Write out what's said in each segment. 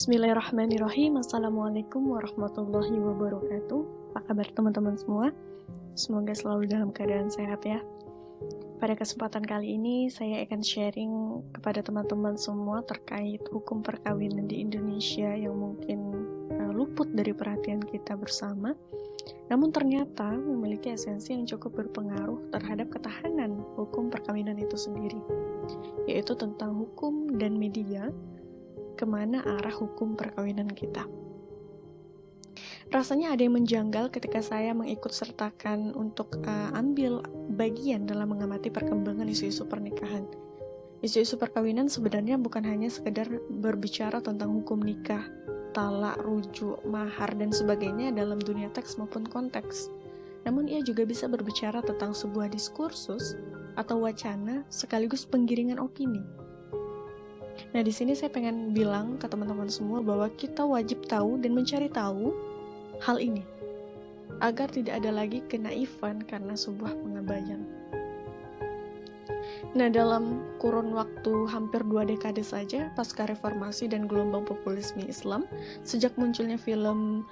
Bismillahirrahmanirrahim. Assalamualaikum warahmatullahi wabarakatuh. Apa kabar teman-teman semua? Semoga selalu dalam keadaan sehat ya. Pada kesempatan kali ini saya akan sharing kepada teman-teman semua terkait hukum perkawinan di Indonesia yang mungkin luput dari perhatian kita bersama, namun ternyata memiliki esensi yang cukup berpengaruh terhadap ketahanan hukum perkawinan itu sendiri, yaitu tentang hukum dan media, kemana arah hukum perkawinan kita. Rasanya ada yang menjanggal ketika saya mengikut sertakan untuk ambil bagian dalam mengamati perkembangan isu-isu pernikahan. Isu-isu perkawinan sebenarnya bukan hanya sekedar berbicara tentang hukum nikah, talak, rujuk, mahar, dan sebagainya dalam dunia teks maupun konteks. Namun ia juga bisa berbicara tentang sebuah diskursus atau wacana sekaligus penggiringan opini. Nah, di sini saya pengen bilang ke teman-teman semua bahwa kita wajib tahu dan mencari tahu hal ini agar tidak ada lagi kenaifan karena sebuah pengabaian. Nah, dalam kurun waktu hampir 2 dekade saja pasca reformasi dan gelombang populisme Islam, sejak munculnya film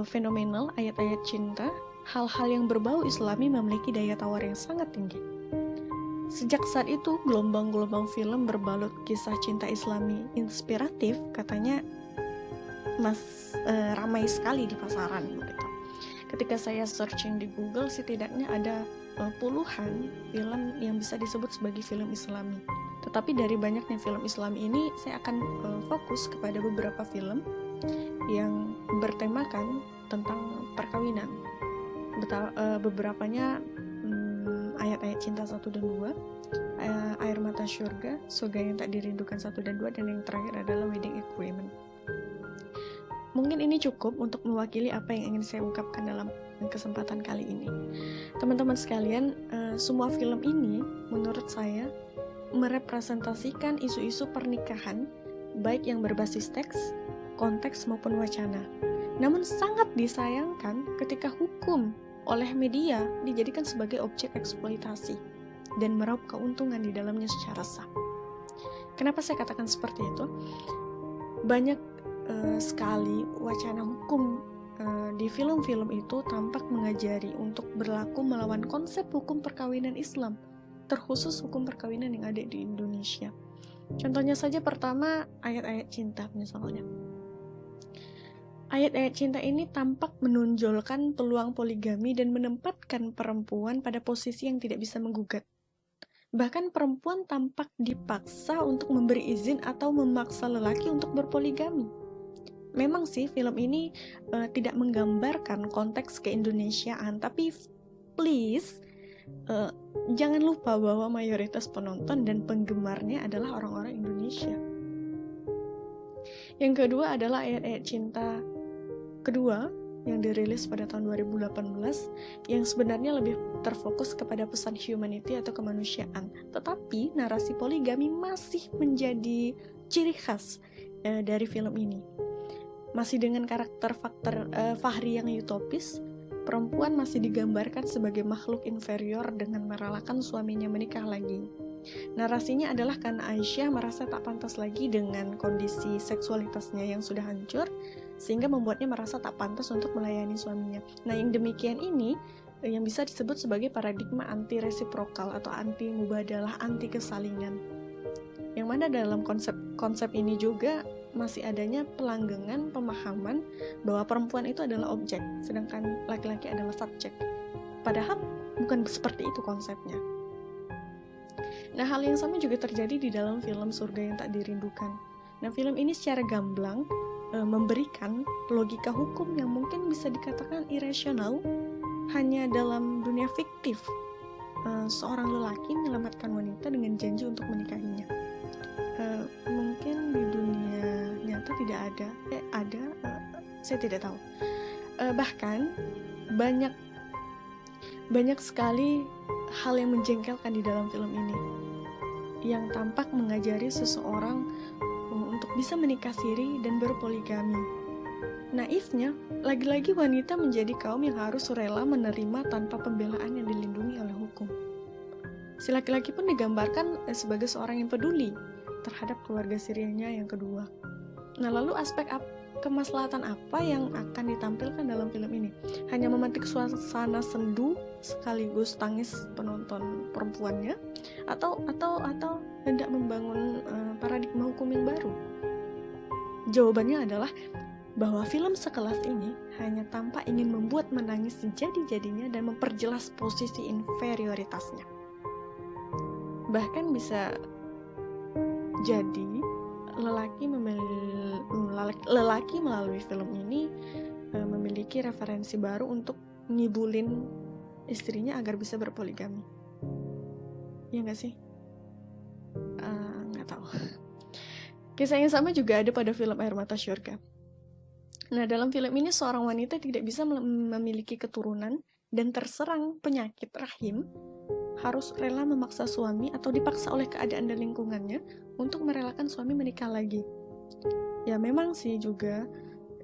fenomenal Ayat-Ayat Cinta, hal-hal yang berbau Islami memiliki daya tawar yang sangat tinggi. Sejak saat itu, gelombang-gelombang film berbalut kisah cinta Islami inspiratif katanya ramai sekali di pasaran begitu. Ketika saya searching di Google, setidaknya ada puluhan film yang bisa disebut sebagai film Islami. Tetapi dari banyaknya film Islami ini, saya akan fokus kepada beberapa film yang bertemakan tentang perkawinan. Beberapanya Ayat-Ayat Cinta 1 dan 2, Air Mata Syurga, Surga yang Tak Dirindukan 1 dan 2, dan yang terakhir adalah Wedding Agreement. Mungkin ini cukup untuk mewakili apa yang ingin saya ungkapkan dalam kesempatan kali ini. Teman-teman sekalian, semua film ini menurut saya merepresentasikan isu-isu pernikahan, baik yang berbasis teks, konteks maupun wacana. Namun sangat disayangkan ketika hukum oleh media dijadikan sebagai objek eksploitasi dan meraup keuntungan di dalamnya secara sah. Kenapa saya katakan seperti itu? Banyak sekali wacana hukum di film-film itu tampak mengajari untuk berlaku melawan konsep hukum perkawinan Islam, terkhusus hukum perkawinan yang ada di Indonesia. Contohnya saja pertama, Ayat-Ayat Cinta misalnya. Ayat-ayat cinta ini tampak menonjolkan peluang poligami dan menempatkan perempuan pada posisi yang tidak bisa menggugat. Bahkan perempuan tampak dipaksa untuk memberi izin atau memaksa lelaki untuk berpoligami. Memang sih film ini tidak menggambarkan konteks keindonesiaan, tapi please jangan lupa bahwa mayoritas penonton dan penggemarnya adalah orang-orang Indonesia. Yang kedua adalah Ayat-Ayat Cinta kedua yang dirilis pada tahun 2018 yang sebenarnya lebih terfokus kepada pesan humanity atau kemanusiaan, tetapi narasi poligami masih menjadi ciri khas dari film ini. Masih dengan karakter Fahri yang utopis, perempuan masih digambarkan sebagai makhluk inferior dengan merelakan suaminya menikah lagi. Narasinya adalah karena Aisyah merasa tak pantas lagi dengan kondisi seksualitasnya yang sudah hancur, sehingga membuatnya merasa tak pantas untuk melayani suaminya. Nah, yang demikian ini yang bisa disebut sebagai paradigma anti-resiprokal atau anti-mubadalah, anti-kesalingan. Yang mana dalam konsep ini juga masih adanya pelanggengan pemahaman bahwa perempuan itu adalah objek, sedangkan laki-laki adalah subjek. Padahal bukan seperti itu konsepnya. Nah, hal yang sama juga terjadi di dalam film Surga yang Tak Dirindukan. Nah, film ini secara gamblang memberikan logika hukum yang mungkin bisa dikatakan irasional hanya dalam dunia fiktif. Seorang lelaki menyelamatkan wanita dengan janji untuk menikahinya. Mungkin di dunia nyata tidak ada, saya tidak tahu. Bahkan banyak sekali hal yang menjengkelkan di dalam film ini yang tampak mengajari seseorang untuk bisa menikah siri dan berpoligami. Naifnya, lagi-lagi wanita menjadi kaum yang harus rela menerima tanpa pembelaan yang dilindungi oleh hukum. Si laki-laki pun digambarkan sebagai seorang yang peduli terhadap keluarga sirinya yang kedua. Nah, lalu aspek kemaslahatan apa yang akan ditampilkan dalam film ini? Hanya memantik suasana sendu sekaligus tangis penonton perempuannya, atau hendak membangun paradigma hukum yang baru? Jawabannya adalah bahwa film sekelas ini hanya tampak ingin membuat menangis sejadi-jadinya dan memperjelas posisi inferioritasnya. Bahkan bisa jadi lelaki melalui film ini memiliki referensi baru untuk ngibulin istrinya agar bisa berpoligami. Ya nggak sih? Nggak tahu. Kisah yang sama juga ada pada film Air Mata Syurga. Nah, dalam film ini seorang wanita tidak bisa memiliki keturunan dan terserang penyakit rahim, harus rela memaksa suami atau dipaksa oleh keadaan dan lingkungannya untuk merelakan suami menikah lagi. Ya memang sih juga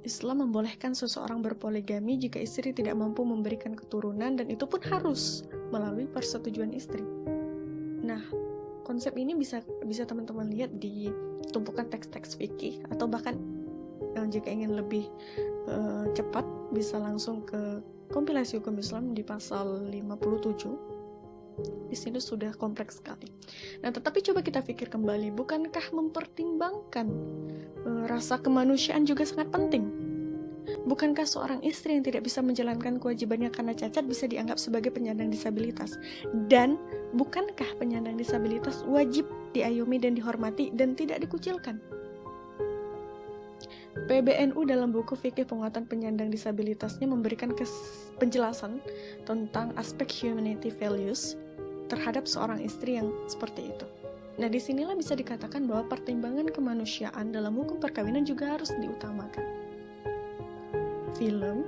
Islam membolehkan seseorang berpoligami jika istri tidak mampu memberikan keturunan, dan itu pun harus melalui persetujuan istri. Nah, konsep ini bisa teman-teman lihat di tumpukan teks-teks fikih, atau bahkan jika ingin lebih cepat bisa langsung ke kompilasi hukum Islam di pasal 57. Di sini sudah kompleks sekali. Nah, tetapi coba kita pikir kembali, bukankah mempertimbangkan rasa kemanusiaan juga sangat penting? Bukankah seorang istri yang tidak bisa menjalankan kewajibannya karena cacat bisa dianggap sebagai penyandang disabilitas? Dan bukankah penyandang disabilitas wajib diayomi dan dihormati dan tidak dikucilkan? PBNU dalam buku Fikih Penguatan Penyandang Disabilitasnya memberikan penjelasan tentang aspek humanity values terhadap seorang istri yang seperti itu. Nah, disinilah bisa dikatakan bahwa pertimbangan kemanusiaan dalam hukum perkawinan juga harus diutamakan. Film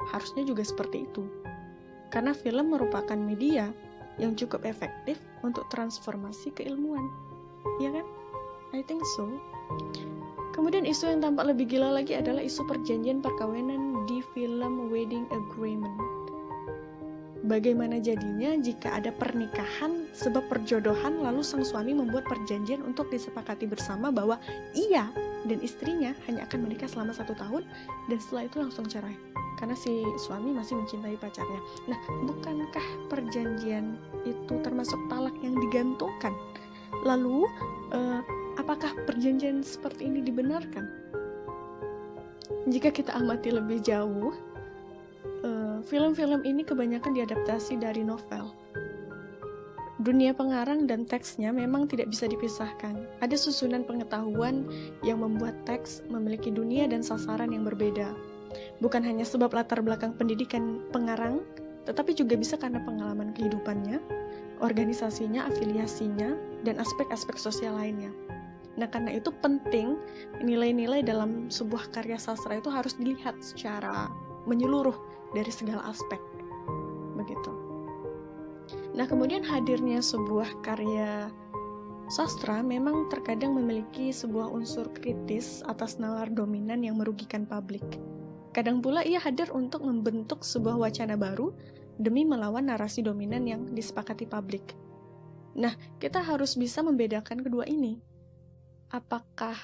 harusnya juga seperti itu, karena film merupakan media yang cukup efektif untuk transformasi keilmuan, ya kan? I think so. Kemudian isu yang tampak lebih gila lagi adalah isu perjanjian perkawinan di film Wedding Agreement. Bagaimana jadinya jika ada pernikahan sebab perjodohan, lalu sang suami membuat perjanjian untuk disepakati bersama bahwa ia dan istrinya hanya akan menikah selama 1 tahun dan setelah itu langsung cerai karena si suami masih mencintai pacarnya. Nah, bukankah perjanjian itu termasuk talak yang digantungkan? Lalu apakah perjanjian seperti ini dibenarkan? Jika kita amati lebih jauh, film-film ini kebanyakan diadaptasi dari novel. Dunia pengarang dan teksnya memang tidak bisa dipisahkan. Ada susunan pengetahuan yang membuat teks memiliki dunia dan sasaran yang berbeda. Bukan hanya sebab latar belakang pendidikan pengarang, tetapi juga bisa karena pengalaman kehidupannya, organisasinya, afiliasinya, dan aspek-aspek sosial lainnya. Nah, karena itu penting nilai-nilai dalam sebuah karya sastra itu harus dilihat secara menyeluruh dari segala aspek. Begitu. Nah, kemudian hadirnya sebuah karya sastra memang terkadang memiliki sebuah unsur kritis atas nalar dominan yang merugikan publik. Kadang pula ia hadir untuk membentuk sebuah wacana baru demi melawan narasi dominan yang disepakati publik. Nah, kita harus bisa membedakan kedua ini. Apakah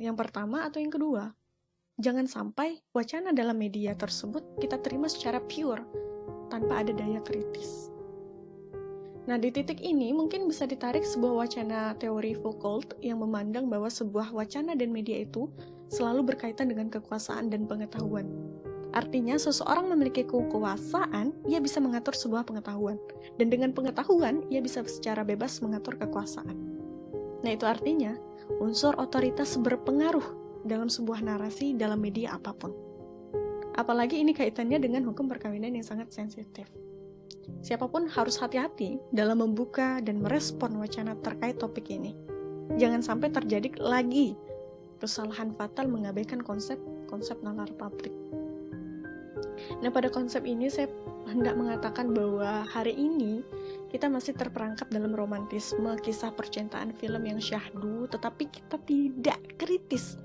yang pertama atau yang kedua? Jangan sampai wacana dalam media tersebut kita terima secara pure, tanpa ada daya kritis. Nah, di titik ini mungkin bisa ditarik sebuah wacana teori Foucault yang memandang bahwa sebuah wacana dan media itu selalu berkaitan dengan kekuasaan dan pengetahuan. Artinya, seseorang memiliki kekuasaan, ia bisa mengatur sebuah pengetahuan. Dan dengan pengetahuan, ia bisa secara bebas mengatur kekuasaan. Nah, itu artinya, unsur otoritas berpengaruh dalam sebuah narasi dalam media apapun. Apalagi ini kaitannya dengan hukum perkawinan yang sangat sensitif. Siapapun harus hati-hati dalam membuka dan merespon wacana terkait topik ini. Jangan sampai terjadi lagi kesalahan fatal mengabaikan konsep nalar publik. Nah, pada konsep ini saya hendak mengatakan bahwa hari ini kita masih terperangkap dalam romantisme kisah percintaan film yang syahdu, tetapi kita tidak kritis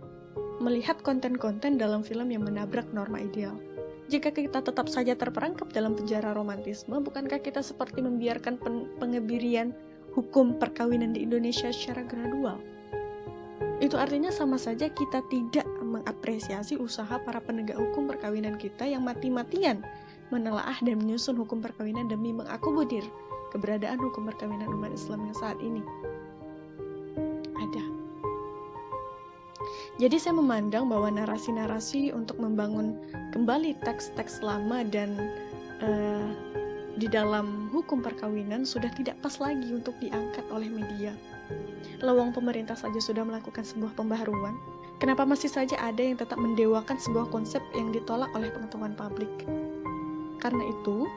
melihat konten-konten dalam film yang menabrak norma ideal. Jika kita tetap saja terperangkap dalam penjara romantisme, bukankah kita seperti membiarkan pengebirian hukum perkawinan di Indonesia secara gradual? Itu artinya sama saja kita tidak mengapresiasi usaha para penegak hukum perkawinan kita yang mati-matian menelaah dan menyusun hukum perkawinan demi mengakomodir keberadaan hukum perkawinan umat Islam yang saat ini ada. Jadi saya memandang bahwa narasi-narasi untuk membangun kembali teks-teks lama dan di dalam hukum perkawinan sudah tidak pas lagi untuk diangkat oleh media. Lawang pemerintah saja sudah melakukan sebuah pembaharuan, kenapa masih saja ada yang tetap mendewakan sebuah konsep yang ditolak oleh pengetahuan publik? Karena itu,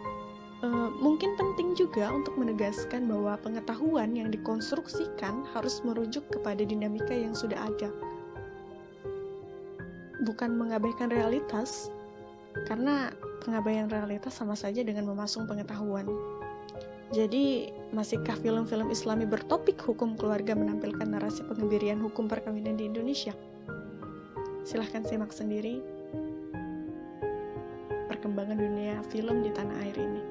mungkin penting juga untuk menegaskan bahwa pengetahuan yang dikonstruksikan harus merujuk kepada dinamika yang sudah ada. Bukan mengabaikan realitas, karena pengabaian realitas sama saja dengan memasung pengetahuan. Jadi, masihkah film-film Islami bertopik hukum keluarga menampilkan narasi pengebirian hukum perkawinan di Indonesia? Silahkan simak sendiri perkembangan dunia film di tanah air ini.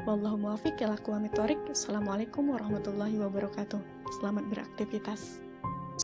Wallahu muwaffiq ila aqwamit thoriq. Assalamualaikum warahmatullahi wabarakatuh. Selamat beraktivitas.